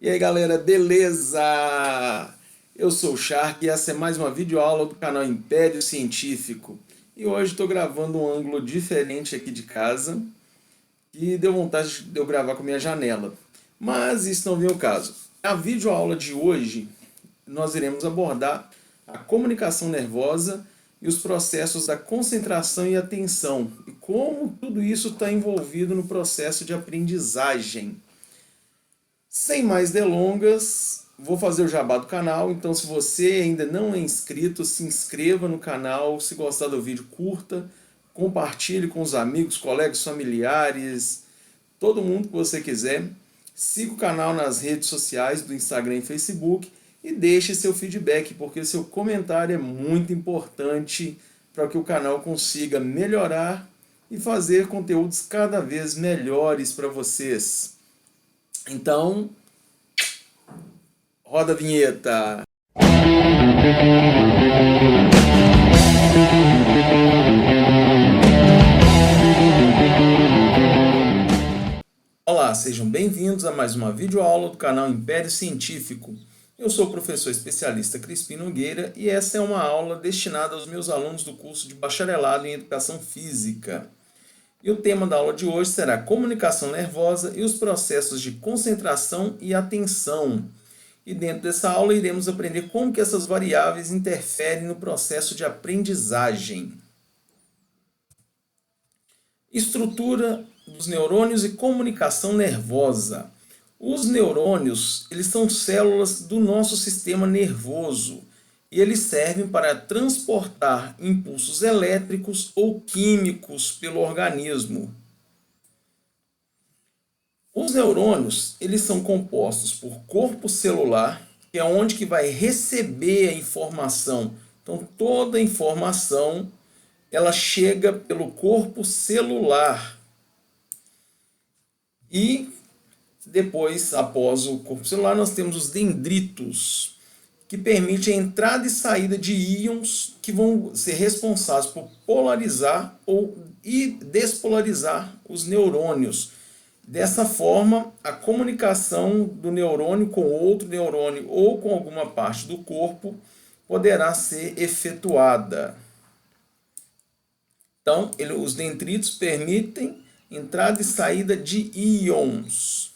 E aí galera, beleza? Eu sou o Shark e essa é mais uma videoaula do canal Império Científico. E hoje estou gravando um ângulo diferente aqui de casa e deu vontade de eu gravar com a minha janela. Mas isso não vem ao caso. Na videoaula de hoje nós iremos abordar a comunicação nervosa e os processos da concentração e atenção e como tudo isso está envolvido no processo de aprendizagem. Sem mais delongas, vou fazer o jabá do canal, então se você ainda não é inscrito, se inscreva no canal, se gostar do vídeo, curta, compartilhe com os amigos, colegas, familiares, todo mundo que você quiser. Siga o canal nas redes sociais do Instagram e Facebook e deixe seu feedback, porque seu comentário é muito importante para que o canal consiga melhorar e fazer conteúdos cada vez melhores para vocês. Então, roda a vinheta. Olá, sejam bem-vindos a mais uma videoaula do canal Império Científico. Eu sou o professor especialista Crispim Nogueira e essa é uma aula destinada aos meus alunos do curso de Bacharelado em Educação Física. E o tema da aula de hoje será comunicação nervosa e os processos de concentração e atenção. E dentro dessa aula iremos aprender como que essas variáveis interferem no processo de aprendizagem. Estrutura dos neurônios e comunicação nervosa. Os neurônios, eles são células do nosso sistema nervoso e eles servem para transportar impulsos elétricos ou químicos pelo organismo. Os neurônios, eles são compostos por corpo celular, que é onde que vai receber a informação. Então, toda a informação, ela chega pelo corpo celular. E depois, após o corpo celular, nós temos os dendritos, que permitem a entrada e saída de íons que vão ser responsáveis por polarizar e despolarizar os neurônios. Dessa forma, a comunicação do neurônio com outro neurônio ou com alguma parte do corpo poderá ser efetuada. Então, os dendritos permitem entrada e saída de íons.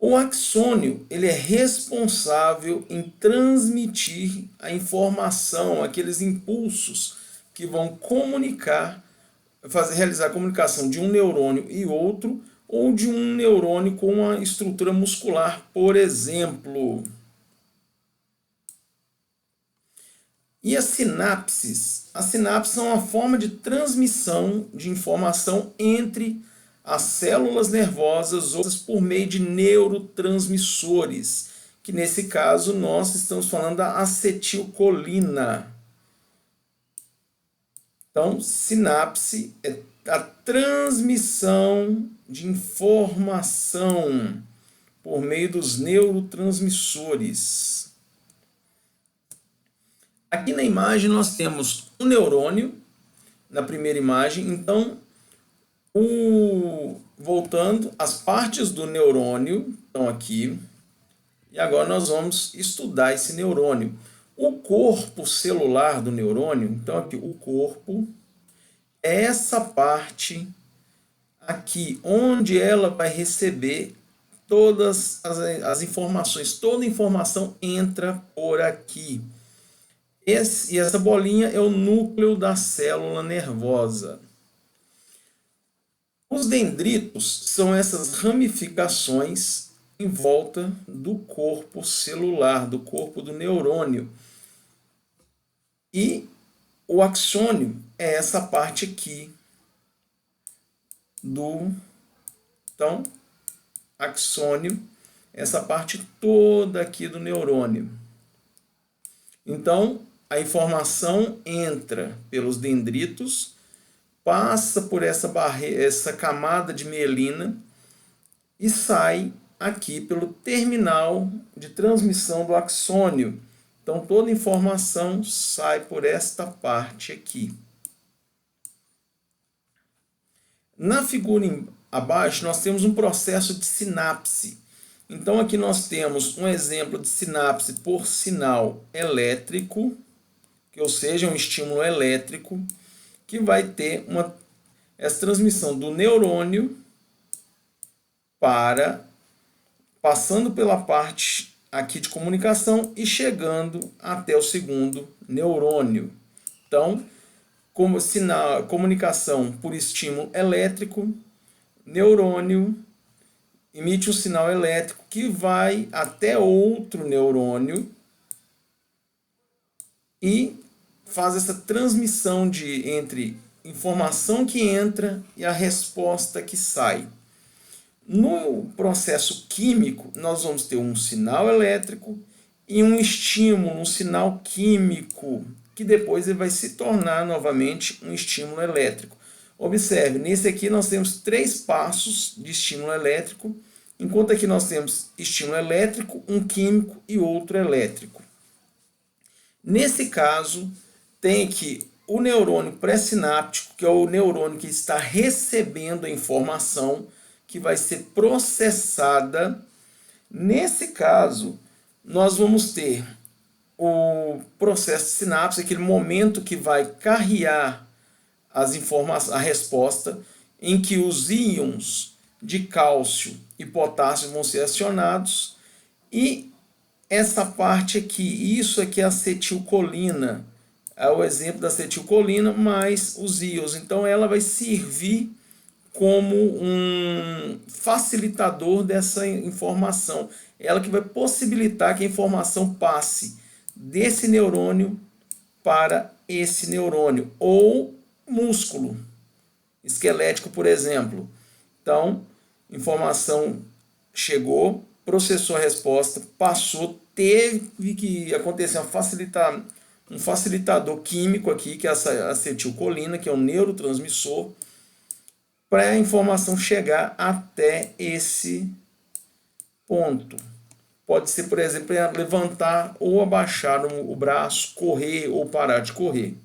O axônio, ele é responsável em transmitir a informação, aqueles impulsos que vão realizar a comunicação de um neurônio e outro, ou de um neurônio com uma estrutura muscular, por exemplo. E as sinapses? As sinapses são uma forma de transmissão de informação entre as células nervosas por meio de neurotransmissores, que nesse caso nós estamos falando da acetilcolina. Então, sinapse é a transmissão de informação por meio dos neurotransmissores. Aqui na imagem nós temos um neurônio, na primeira imagem. Então, voltando, as partes do neurônio estão aqui. E agora nós vamos estudar esse neurônio. O corpo celular do neurônio, então aqui o corpo, é essa parte aqui, onde ela vai receber todas as informações. Toda a informação entra por aqui. E essa bolinha é o núcleo da célula nervosa. Os dendritos são essas ramificações em volta do corpo celular, do corpo do neurônio. E o axônio é essa parte aqui Então, axônio, essa parte toda aqui do neurônio. Então, a informação entra pelos dendritos, passa por essa camada de mielina e sai aqui pelo terminal de transmissão do axônio. Então, toda a informação sai por esta parte aqui. Na figura abaixo, nós temos um processo de sinapse. Então aqui nós temos um exemplo de sinapse por sinal elétrico, que ou seja, um estímulo elétrico, que vai ter essa transmissão do neurônio passando pela parte aqui de comunicação e chegando até o segundo neurônio. Então, como sinal, comunicação por estímulo elétrico, neurônio emite um sinal elétrico que vai até outro neurônio e faz essa transmissão entre informação que entra e a resposta que sai. No processo químico, nós vamos ter um sinal elétrico e um estímulo, um sinal químico, que depois ele vai se tornar novamente um estímulo elétrico. Observe, nesse aqui nós temos 3 passos de estímulo elétrico, enquanto aqui nós temos estímulo elétrico, um químico e outro elétrico. Nesse caso, tem aqui o neurônio pré-sináptico, que é o neurônio que está recebendo a informação que vai ser processada. Nesse caso, nós vamos ter o processo de sinapse, aquele momento que vai carrear as informações, a resposta, em que os íons de cálcio e potássio vão ser acionados, e essa parte aqui, isso aqui é acetilcolina, é o exemplo da acetilcolina mais os íons. Então ela vai servir como um facilitador dessa informação. Ela que vai possibilitar que a informação passe desse neurônio para esse neurônio, ou músculo esquelético, por exemplo. Então, informação chegou, processou a resposta, passou, teve que acontecer um facilitador químico aqui, que é a acetilcolina, que é um neurotransmissor, para a informação chegar até esse ponto. Pode ser, por exemplo, levantar ou abaixar o braço, correr ou parar de correr.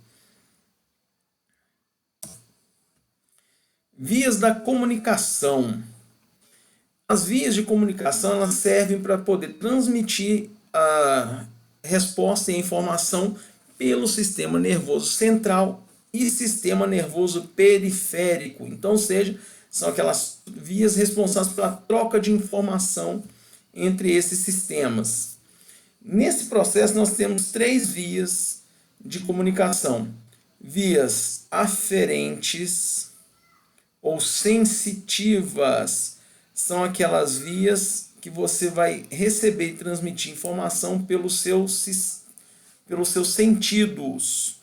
Vias da comunicação. As vias de comunicação elas servem para poder transmitir a resposta e a informação pelo sistema nervoso central e sistema nervoso periférico. Então, ou seja, são aquelas vias responsáveis pela troca de informação entre esses sistemas. Nesse processo, nós temos 3 vias de comunicação. Vias aferentes ou sensitivas. São aquelas vias que você vai receber e transmitir informação pelos seus sentidos,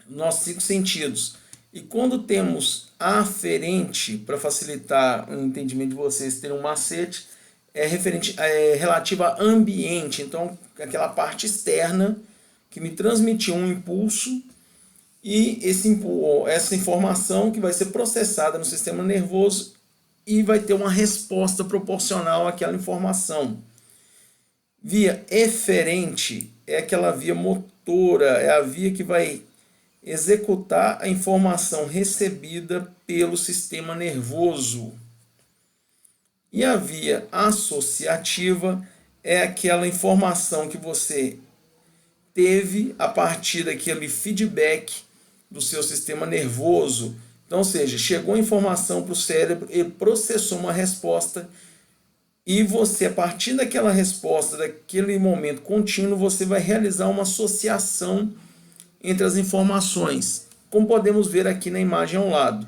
nossos 5 sentidos. E quando temos aferente, para facilitar o entendimento de vocês terem um macete, relativa a ambiente. Então, aquela parte externa que me transmitiu um impulso e essa informação que vai ser processada no sistema nervoso e vai ter uma resposta proporcional àquela informação. Via eferente é aquela via motora, é a via que vai executar a informação recebida pelo sistema nervoso. E a via associativa é aquela informação que você teve a partir daquele feedback do seu sistema nervoso. Então, ou seja, chegou a informação para o cérebro, ele processou uma resposta e você, a partir daquela resposta, daquele momento contínuo, você vai realizar uma associação entre as informações, como podemos ver aqui na imagem ao lado.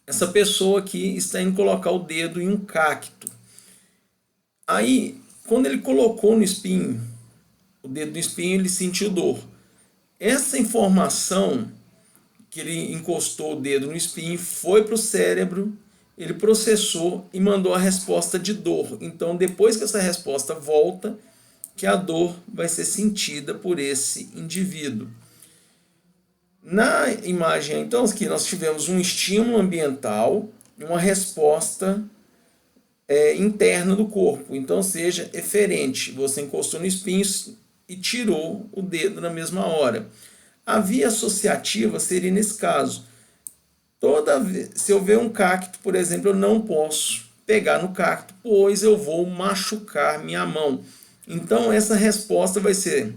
Essa pessoa aqui está indo colocar o dedo em um cacto. Aí, quando ele colocou no espinho, o dedo no espinho, ele sentiu dor. Essa informação que ele encostou o dedo no espinho foi para o cérebro, ele processou e mandou a resposta de dor. Então, depois que essa resposta volta, que a dor vai ser sentida por esse indivíduo. Na imagem, então, aqui nós tivemos um estímulo ambiental e uma resposta interna do corpo. Então, seja eferente, você encostou no espinho e tirou o dedo na mesma hora. A via associativa seria nesse caso. Se eu ver um cacto, por exemplo, eu não posso pegar no cacto, pois eu vou machucar minha mão. Então essa resposta vai ser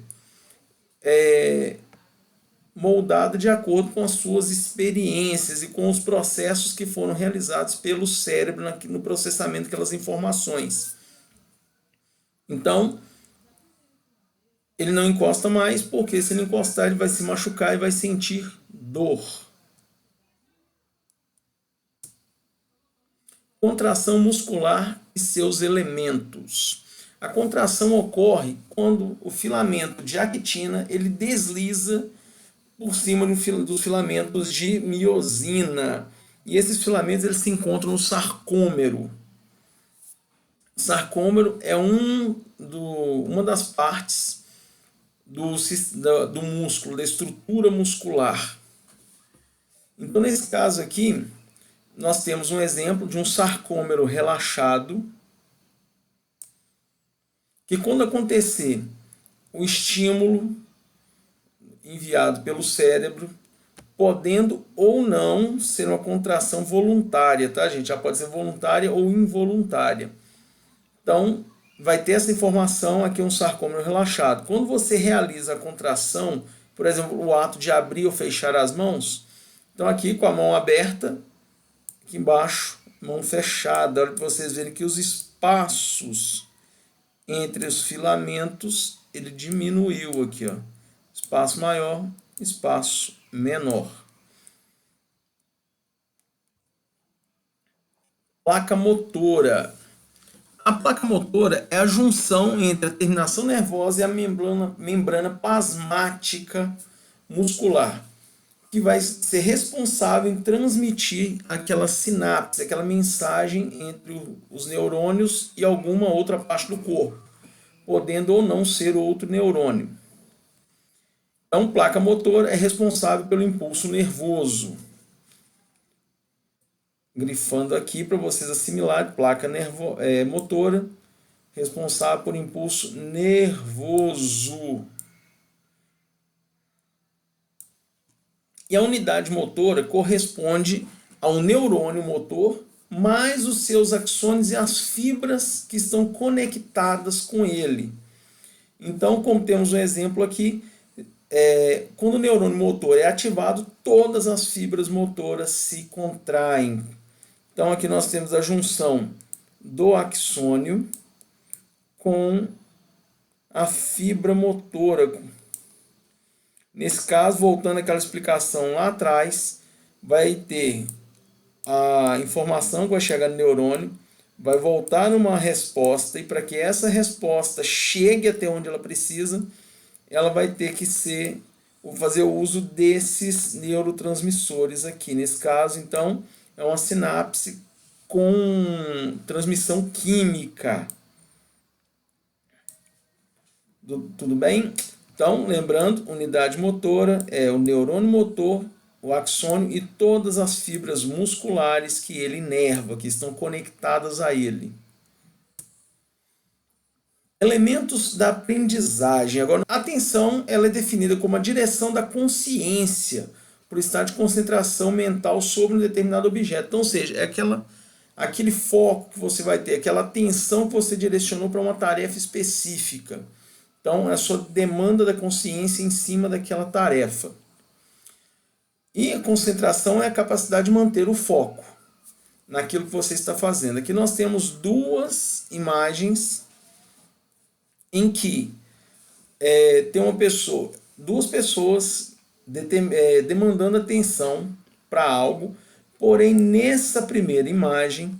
moldada de acordo com as suas experiências e com os processos que foram realizados pelo cérebro no processamento daquelas informações. Então, ele não encosta mais, porque se ele encostar, ele vai se machucar e vai sentir dor. Contração muscular e seus elementos. A contração ocorre quando o filamento de actina ele desliza por cima dos filamentos de miosina. E esses filamentos eles se encontram no sarcômero. O sarcômero é uma das partes do músculo, da estrutura muscular. Então, nesse caso aqui, nós temos um exemplo de um sarcômero relaxado, que quando acontecer o estímulo enviado pelo cérebro, podendo ou não ser uma contração voluntária, tá, gente? Já pode ser voluntária ou involuntária. Então, vai ter essa informação aqui, um sarcômero relaxado. Quando você realiza a contração, por exemplo, o ato de abrir ou fechar as mãos, então aqui com a mão aberta, aqui embaixo, mão fechada, olha para vocês verem que os espaços entre os filamentos, ele diminuiu aqui, ó. Espaço maior, espaço menor. Placa motora. A placa motora é a junção entre a terminação nervosa e a membrana plasmática muscular, que vai ser responsável em transmitir aquela sinapse, aquela mensagem entre os neurônios e alguma outra parte do corpo, podendo ou não ser outro neurônio. Então, placa motora é responsável pelo impulso nervoso. Grifando aqui para vocês assimilarem, placa motora, responsável por impulso nervoso. E a unidade motora corresponde ao neurônio motor, mais os seus axônios e as fibras que estão conectadas com ele. Então, como temos um exemplo aqui, quando o neurônio motor é ativado, todas as fibras motoras se contraem. Então, aqui nós temos a junção do axônio com a fibra motora. Nesse caso, voltando àquela explicação lá atrás, vai ter a informação que vai chegar no neurônio, vai voltar numa resposta, e para que essa resposta chegue até onde ela precisa, ela vai ter que fazer o uso desses neurotransmissores aqui. Nesse caso, então, é uma sinapse com transmissão química. Tudo bem? Então, lembrando, unidade motora é o neurônio motor, o axônio e todas as fibras musculares que ele inerva, que estão conectadas a ele. Elementos da aprendizagem. Agora, a atenção ela é definida como a direção da consciência para o estado de concentração mental sobre um determinado objeto. Então, ou seja, é aquele foco que você vai ter, aquela atenção que você direcionou para uma tarefa específica. Então, é a sua demanda da consciência em cima daquela tarefa. E a concentração é a capacidade de manter o foco naquilo que você está fazendo. Aqui nós temos duas imagens em que tem duas pessoas demandando atenção para algo, porém nessa primeira imagem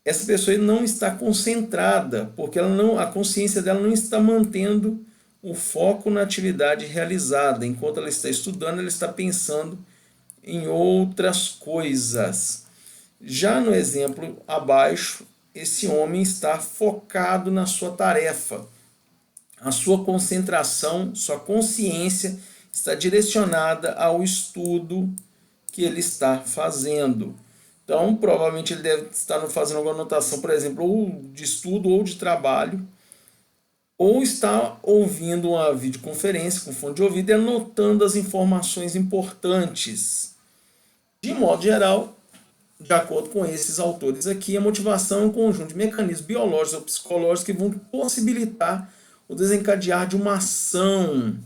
essa pessoa não está concentrada, porque a consciência dela não está mantendo o foco na atividade realizada. Enquanto ela está estudando, ela está pensando em outras coisas. Já no exemplo abaixo, esse homem está focado na sua tarefa. A sua concentração, sua consciência está direcionada ao estudo que ele está fazendo. Então, provavelmente ele deve estar fazendo alguma anotação, por exemplo, ou de estudo ou de trabalho, ou está ouvindo uma videoconferência com fone de ouvido e anotando as informações importantes. De modo geral, de acordo com esses autores aqui, a motivação é um conjunto de mecanismos biológicos ou psicológicos que vão possibilitar o desencadear de uma ação,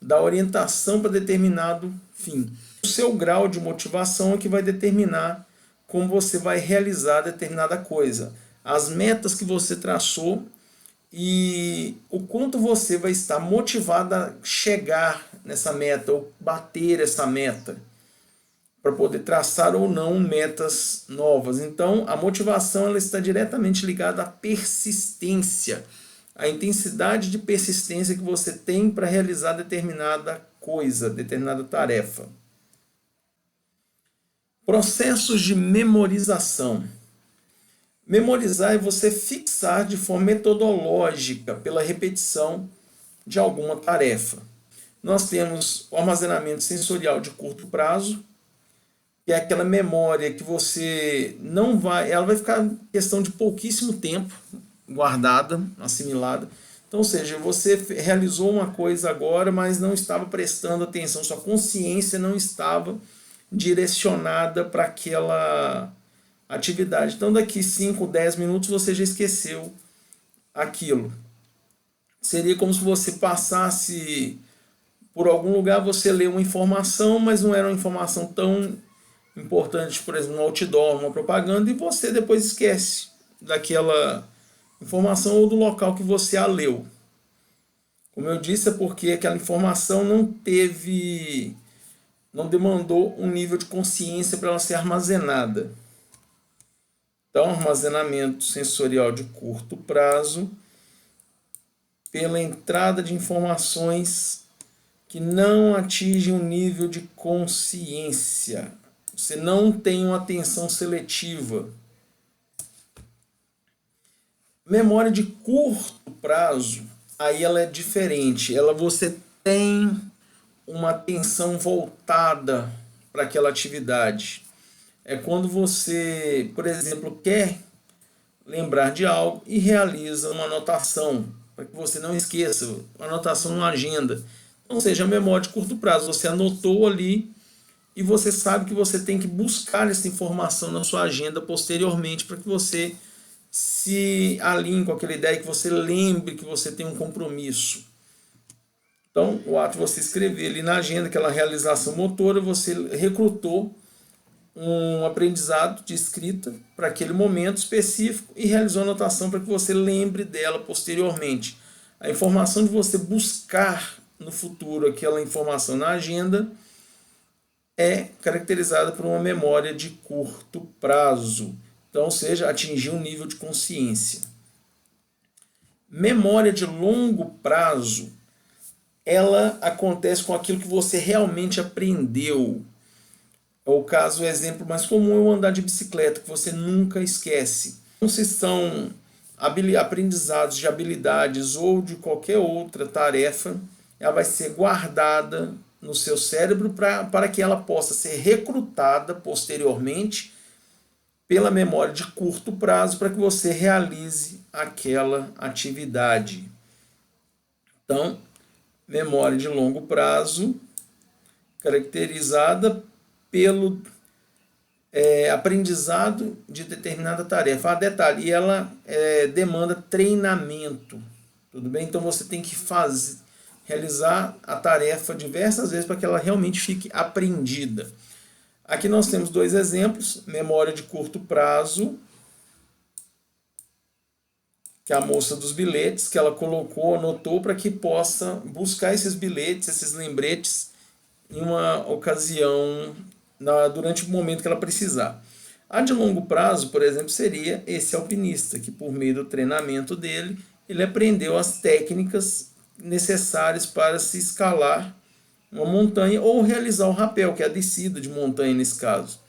da orientação para determinado fim. O seu grau de motivação é que vai determinar como você vai realizar determinada coisa. As metas que você traçou e o quanto você vai estar motivado a chegar nessa meta ou bater essa meta, para poder traçar ou não metas novas. Então, a motivação ela está diretamente ligada à persistência, à intensidade de persistência que você tem para realizar determinada coisa, determinada tarefa. Processos de memorização. Memorizar é você fixar de forma metodológica pela repetição de alguma tarefa. Nós temos o armazenamento sensorial de curto prazo, que é aquela memória que você não vai... Ela vai ficar em questão de pouquíssimo tempo guardada, assimilada. Então, ou seja, você realizou uma coisa agora, mas não estava prestando atenção, sua consciência não estava direcionada para aquela atividade. Então, daqui 5, 10 minutos você já esqueceu aquilo. Seria como se você passasse por algum lugar, você lê uma informação, mas não era uma informação tão importante, por exemplo, um outdoor, uma propaganda, e você depois esquece daquela informação ou do local que você a leu. Como eu disse, é porque aquela informação não demandou um nível de consciência para ela ser armazenada. Então, armazenamento sensorial de curto prazo, pela entrada de informações que não atingem um nível de consciência. Você não tem uma atenção seletiva. Memória de curto prazo, aí ela é diferente. Você tem uma atenção voltada para aquela atividade. É quando você, por exemplo, quer lembrar de algo e realiza uma anotação, para que você não esqueça, uma anotação numa agenda. Ou seja, a memória de curto prazo, você anotou ali e você sabe que você tem que buscar essa informação na sua agenda posteriormente para que você se alinhe com aquela ideia, que você lembre que você tem um compromisso. Então, o ato de você escrever ali na agenda, aquela realização motora, você recrutou um aprendizado de escrita para aquele momento específico e realizou a anotação para que você lembre dela posteriormente. A informação de você buscar no futuro aquela informação na agenda é caracterizada por uma memória de curto prazo. Então, ou seja, atingir um nível de consciência. Memória de longo prazo, ela acontece com aquilo que você realmente aprendeu. É o caso, o exemplo mais comum é o andar de bicicleta, que você nunca esquece. Então, se são aprendizados de habilidades ou de qualquer outra tarefa, ela vai ser guardada no seu cérebro para que ela possa ser recrutada posteriormente pela memória de curto prazo para que você realize aquela atividade. Então, memória de longo prazo, caracterizada pelo aprendizado de determinada tarefa. Detalhe, ela demanda treinamento, tudo bem? Então você tem que realizar a tarefa diversas vezes para que ela realmente fique aprendida. Aqui nós temos dois exemplos, memória de curto prazo, que é a moça dos bilhetes, que ela colocou, anotou para que possa buscar esses bilhetes, esses lembretes, em uma ocasião, durante o momento que ela precisar. A de longo prazo, por exemplo, seria esse alpinista, que por meio do treinamento dele, ele aprendeu as técnicas necessárias para se escalar uma montanha ou realizar o rapel, que é a descida de montanha nesse caso.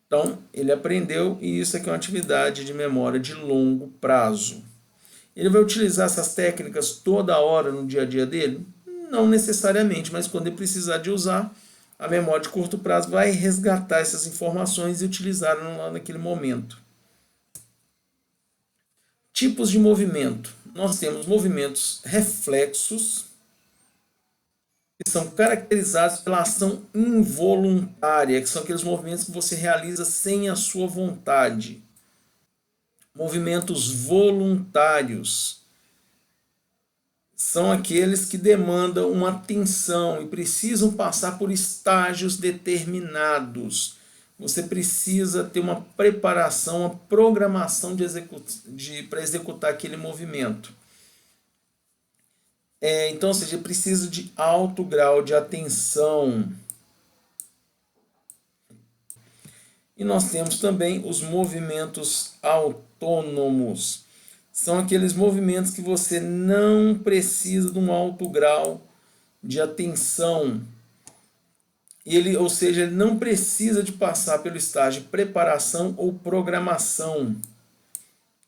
Então, ele aprendeu e isso aqui é uma atividade de memória de longo prazo. Ele vai utilizar essas técnicas toda hora no dia a dia dele? Não necessariamente, mas quando ele precisar de usar, a memória de curto prazo vai resgatar essas informações e utilizar lá naquele momento. Tipos de movimento. Nós temos movimentos reflexos, que são caracterizados pela ação involuntária, que são aqueles movimentos que você realiza sem a sua vontade. Movimentos voluntários são aqueles que demandam uma atenção e precisam passar por estágios determinados. Você precisa ter uma preparação, uma programação para executar aquele movimento. Então, ou seja, precisa de alto grau de atenção. E nós temos também os movimentos autônomos. São aqueles movimentos que você não precisa de um alto grau de atenção. Ou seja, ele não precisa de passar pelo estágio de preparação ou programação.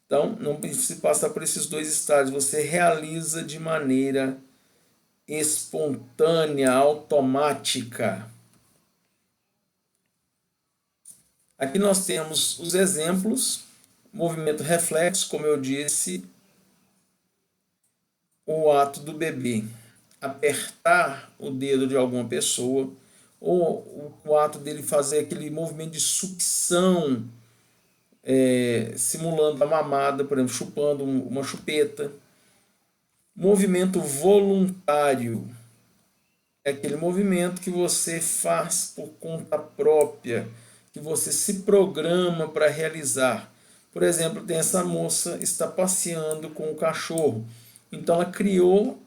Então, não precisa passar por esses dois estágios. Você realiza de maneira espontânea, automática. Aqui nós temos os exemplos. Movimento reflexo, como eu disse, o ato do bebê apertar o dedo de alguma pessoa, ou o ato dele fazer aquele movimento de sucção, simulando a mamada, por exemplo, chupando uma chupeta. Movimento voluntário é aquele movimento que você faz por conta própria, que você se programa para realizar. Por exemplo, tem essa moça está passeando com o cachorro. Então ela criou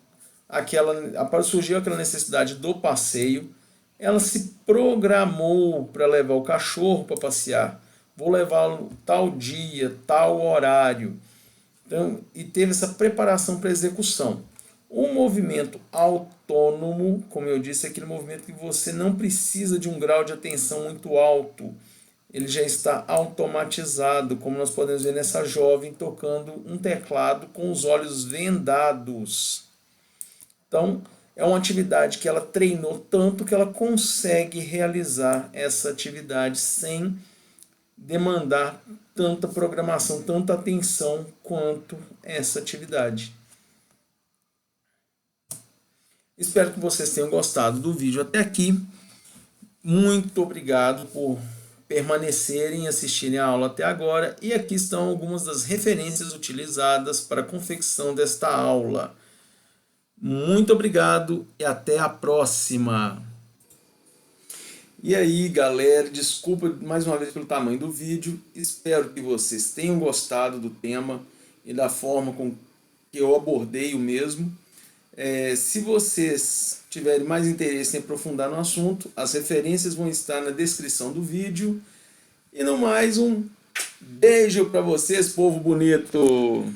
surgiu aquela necessidade do passeio. Ela se programou para levar o cachorro para passear. Vou levá-lo tal dia, tal horário. Então, e teve essa preparação para execução. O movimento autônomo, como eu disse, é aquele movimento que você não precisa de um grau de atenção muito alto. Ele já está automatizado, como nós podemos ver nessa jovem tocando um teclado com os olhos vendados. Então, é uma atividade que ela treinou tanto que ela consegue realizar essa atividade sem demandar tanta programação, tanta atenção quanto essa atividade. Espero que vocês tenham gostado do vídeo até aqui. Muito obrigado por permanecerem e assistirem a aula até agora. E aqui estão algumas das referências utilizadas para a confecção desta aula. Muito obrigado e até a próxima! E aí, galera, desculpa mais uma vez pelo tamanho do vídeo. Espero que vocês tenham gostado do tema e da forma com que eu abordei o mesmo. Se vocês tiverem mais interesse em aprofundar no assunto, as referências vão estar na descrição do vídeo. E no mais, um beijo para vocês, povo bonito!